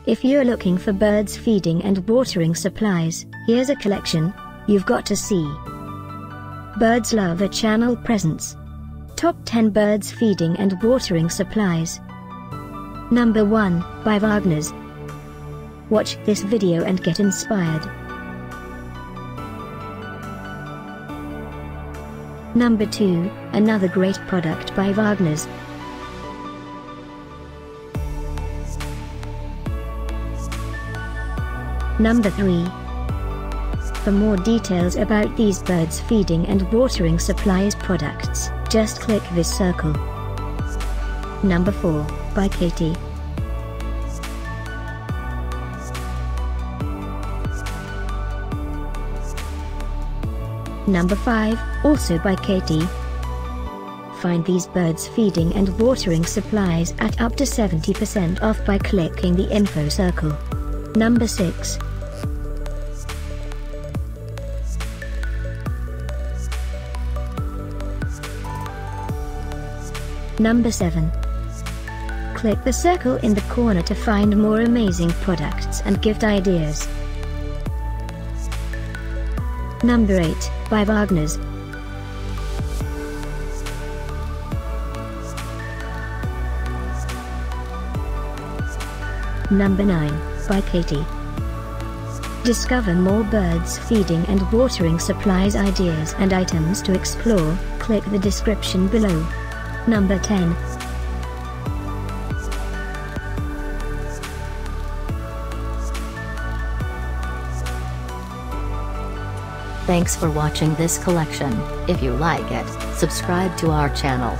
If you're looking for birds feeding and watering supplies, here's a collection you've got to see. Birds love a channel presence. Top 10 birds feeding and watering supplies. Number 1, by Wagner's. Watch this video and get inspired. Number 2, another great product by Wagner's. Number 3. For more details about these birds feeding and watering supplies products, just click this circle. Number 4, by Kaytee. Number 5, also by Kaytee. Find these birds feeding and watering supplies at up to 70% off by clicking the info circle. Number 6. Number 7. Click the circle in the corner to find more amazing products and gift ideas. Number 8, by Wagner's. Number 9, by Kaytee. Discover more birds feeding and watering supplies ideas and items to explore, click the description below. Number 10. Thanks for watching this collection. If you like it, subscribe to our channel.